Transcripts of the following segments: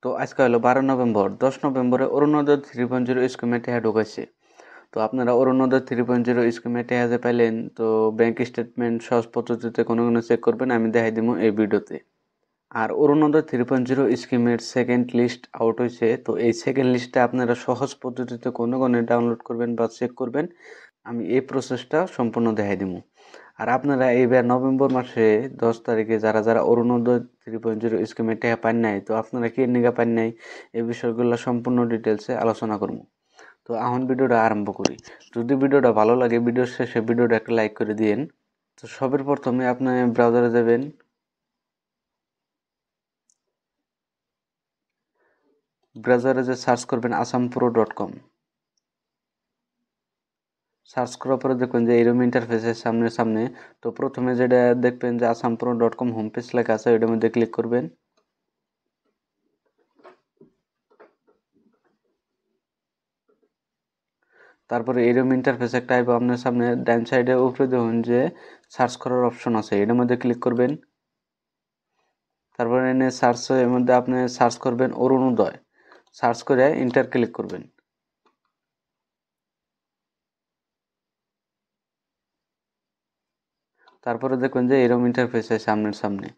তো আজকে হলো 12 নভেম্বর। 10 নভেম্বরে অরুণোদয় 3.0 স্কিমে টেহা ঢুকাইছে। তো আপনারা অরুণোদয় 3.0 স্কিমে টেহা যে পাইলেন, তো ব্যাংক স্টেটমেন্ট সহজ পদ্ধতিতে কোনো চেক করবেন, আমি দেখাই দিব এই ভিডিওতে। আর অরুণোদয় 3.0 স্কিমের সেকেন্ড লিস্ট আউট হয়েছে। তো এই সেকেন্ড লিস্টটা আপনারা সহজ পদ্ধতিতে কোনো ডাউনলোড করবেন বা চেক করবেন, আমি এই প্রসেসটা সম্পূর্ণ দেখাই দিব। আর আপনারা এইবার নভেম্বর মাসে 10 তারিখে যারা যারা অরুণোদয় 3.0 স্কিমে টাকা পান নাই, তো আপনারা কি নিগা পান নাই, এই বিষয়গুলো সম্পূর্ণ ডিটেলসে আলোচনা করব। তো এখন ভিডিওটা আরম্ভ করি। যদি ভিডিওটা ভালো লাগে, ভিডিওর শেষে ভিডিওটা একটা লাইক করে দিন। তো সবের প্রথমে আপনি ব্রাউজারে যাবেন। ব্রাউজারে যে সার্চ করবেন asampro.com। সার্চ করার পরে দেখবেন যে এরকম ইন্টারফেসের সামনে সামনে তো প্রথমে যেটা দেখবেন যে asampro.com হোম পেজ লেখা আছে, ওইটার মধ্যে ক্লিক করবেন। তারপরে এরকম ইন্টারফেস একটা আইব আপনার সামনে। ডান সাইডে উপরে দেখুন যে সার্চ করার অপশন আছে, এটার মধ্যে ক্লিক করবেন। তারপরে এনে সার্চ এর মধ্যে আপনি সার্চ করবেন অরুণোদয়, সার্চ করে ইন্টার ক্লিক করবেন। তারপরে দেখবেন যে এরকম ইন্টারফেস আছে সামনের সামনে।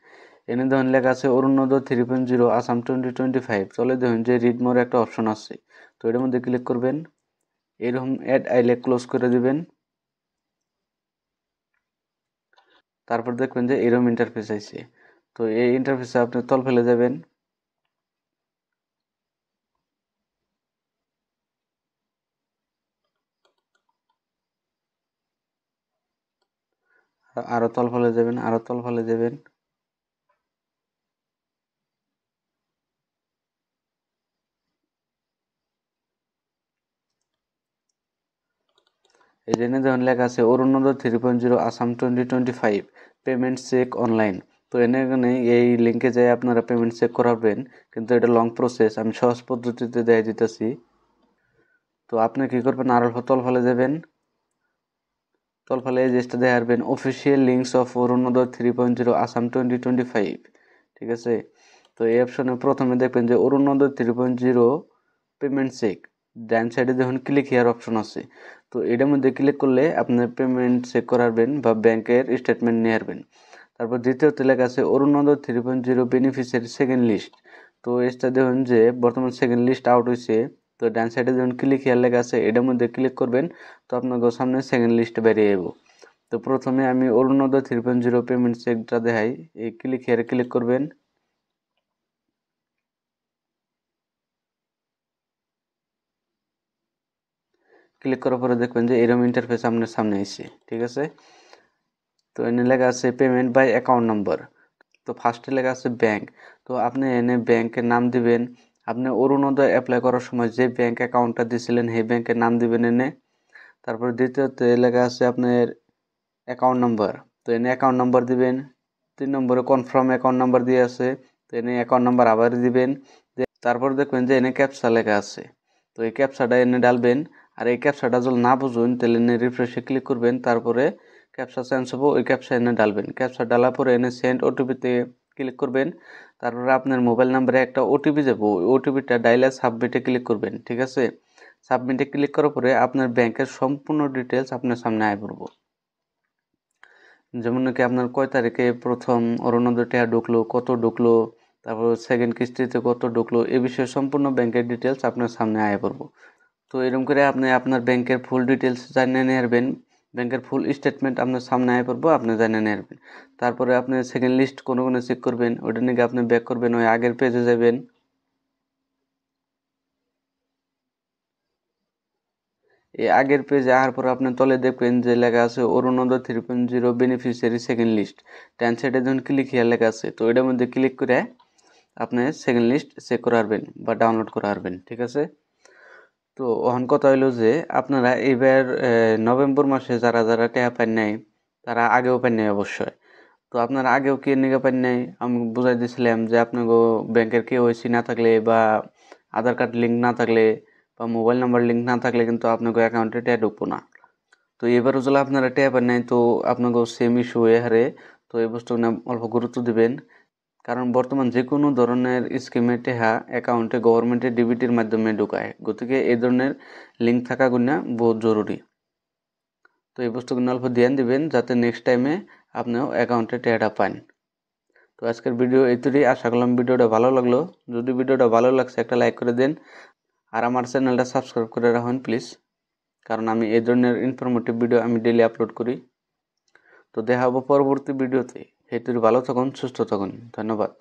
এনে দেখুন লেখা আছে অরুণোদয় 3.0 আসাম 2025। চলে দেখুন যে রিড মোর একটা অপশন আছে, তো এটার মধ্যে ক্লিক করবেন। এরকম অ্যাড আইলে ক্লোজ করে দিবেন। তারপর দেখবেন যে এরকম ইন্টারফেস আছে। তো এই ইন্টারফেসে আপনি তল ফেলে যাবেন। আরো তল ফেলে যাবেন, আরো তল ফেলে যাবেন। এই জন্য যেমন লেখা আছে অরুণোদয় 3.0 আসাম 2025 পেমেন্ট চেক অনলাইন। তো এখানে এই লিঙ্কে যাই আপনারা পেমেন্ট চেক করাবেন, কিন্তু এটা লং প্রসেস, আমি সহজ পদ্ধতিতে দেখাই দিতেছি। তো আপনি কি করবেন, আরো তল ফেলে যাবেন। তল ফেলে এই জিনিসটা দেখাবেন অফিসিয়াল লিঙ্কস অফ অরুণোদয় 3.0 আসাম 2025। ঠিক আছে। তো এই অপশনে প্রথমে দেখবেন যে অরুণোদয় 3.0 পেমেন্ট চেক। ডান সাইডে দেখুন ক্লিক হিয়ার অপশন আছে। তো এটার মধ্যে ক্লিক করলে আপনি পেমেন্ট চেক করাবেন বা ব্যাংকের স্টেটমেন্ট নিয়ে আসবেন। তারপর দ্বিতীয়তে লেখা আছে অরুণোদয় 3.0 বেনিফিশিয়ারি সেকেন্ড লিস্ট। তো এটা দেখুন যে বর্তমান সেকেন্ড লিস্ট আউট হয়েছে। তো ডান সাইডে দেখুন ক্লিক হিয়ার লেখা আছে, এটার মধ্যে ক্লিক করবেন। তো আপনার সামনে সেকেন্ড লিস্ট বেরিয়ে যাবো। তো প্রথমে আমি অরুণোদয় 3.0 পেমেন্ট চেকটা দেখাই। এই ক্লিক হিয়ারে ক্লিক করবেন। ক্লিক করার পরে দেখবেন যে এরকম ইন্টারফেস আপনার সামনে এসে, ঠিক আছে। তো এনে লেখা আছে পেমেন্ট বাই অ্যাকাউন্ট নাম্বার। তো ফার্স্টে লেখা আছে ব্যাংক। তো আপনি এনে ব্যাংকের নাম দিবেন। আপনি অরুণোদয় অ্যাপ্লাই করার সময় যে ব্যাংক অ্যাকাউন্টটা দিয়েছিলেন সেই ব্যাংকের নাম দিবেন এনে। তারপর দ্বিতীয়তে লেখা আছে আপনার অ্যাকাউন্ট নাম্বার। তো এনে অ্যাকাউন্ট নাম্বার দিবেন। 3 নম্বরে কনফার্ম অ্যাকাউন্ট নাম্বার দিয়ে আছে, তো এনে অ্যাকাউন্ট নাম্বার আবার দিবেন। তারপর দেখবেন যে এনে ক্যাপচা লেখা আছে, তো এই ক্যাপচাটা এনে ডালবেন। আর এই ক্যাপচাটা যদি না বুঝুন তাহলে এনে রিফ্রেশে ক্লিক করবেন। তারপরে ক্যাপচা চেঞ্জ হবো, ওই ক্যাপচা এনে ডালবেন। ক্যাপচা ডালার পরে এনে সেন্ড ওটিপিতে ক্লিক করবেন। তারপরে আপনার মোবাইল নাম্বারে একটা ওটিপি যাবো, ওই ওটিপিটা ডাইলে সাবমিটে ক্লিক করবেন, ঠিক আছে। সাবমিটে ক্লিক করার পরে আপনার ব্যাংকের সম্পূর্ণ ডিটেলস আপনার সামনে আয় পড়বো। যেমন নাকি আপনার কয় তারিখে প্রথম অরুণোদয় টাকা ঢুকলো, কত ঢুকলো, তারপর সেকেন্ড কিস্তিতে কত ঢুকলো, এ বিষয়ে সম্পূর্ণ ব্যাংকের ডিটেলস আপনার সামনে আয় পড়বো। তো এরকম করে আপনি আপনার ব্যাংকের ফুল ডিটেলস জানিয়ে নেবেন। ব্যাংকের ফুল স্টেটমেন্ট আপনার সামনে আয় পড়বো, আপনি জানিয়ে নেবেন। তারপরে আপনি সেকেন্ড লিস্ট কোনো চেক করবেন, ওটা নাকি আপনি ব্যাক করবেন, ওই আগের পেজে যাবেন। এই আগের পেজে আসার পর আপনি তলে দেখবেন যে লেখা আছে অরুণোদয় 3.0 বেনিফিশিয়ারি সেকেন্ড লিস্ট। ডান সাইডে যখন ক্লিক হিয়ার লেখা আছে, তো এটার মধ্যে ক্লিক করে আপনি সেকেন্ড লিস্ট চেক করে আসবেন বা ডাউনলোড করে আসবেন, ঠিক আছে। তো এখন কথা হইলো যে আপনারা এইবার নভেম্বর মাসে যারা যারা টাকা পান নাই, তারা আগেও পান নাই অবশ্যই। তো আপনারা আগেও কি নিয়ে পান নাই, আমি বুঝাই দিয়েছিলাম যে আপনাকে ব্যাংকের কেওয়াইসি না থাকলে বা আধার কার্ড লিঙ্ক না থাকলে বা মোবাইল নাম্বার লিঙ্ক না থাকলে কিন্তু আপনাকে অ্যাকাউন্টে টাকা ঢুকবো না। তো এবারও যদি আপনারা টাকা পান নাই, তো আপনাকে সেম ইস্যু হয়ে হারে। তো এই বস্তু অল্প গুরুত্ব দিবেন, কারণ বর্তমান যে কোনো ধরনের স্কিমে টেহা অ্যাকাউন্টে গভর্নমেন্টের ডিবিটির মাধ্যমে ঢুকায়, গতিকে এই ধরনের লিঙ্ক থাকা গুণা বহুত জরুরি। তো এই বস্তুগুলো অল্প ধ্যান দিবেন যাতে নেক্সট টাইমে আপনিও অ্যাকাউন্টে টেহাটা পান। তো আজকের ভিডিও এইটুকুই, আশা করলাম ভিডিওটা ভালো লাগলো। যদি ভিডিওটা ভালো লাগছে একটা লাইক করে দেন, আর আমার চ্যানেলটা সাবস্ক্রাইব করে রাখুন প্লিজ, কারণ আমি এই ধরনের ইনফরমেটিভ ভিডিও আমি ডেইলি আপলোড করি। তো দেখা হবো পরবর্তী ভিডিওতে। সেইটুকু ভালো থাকুন, সুস্থ থাকুন, ধন্যবাদ।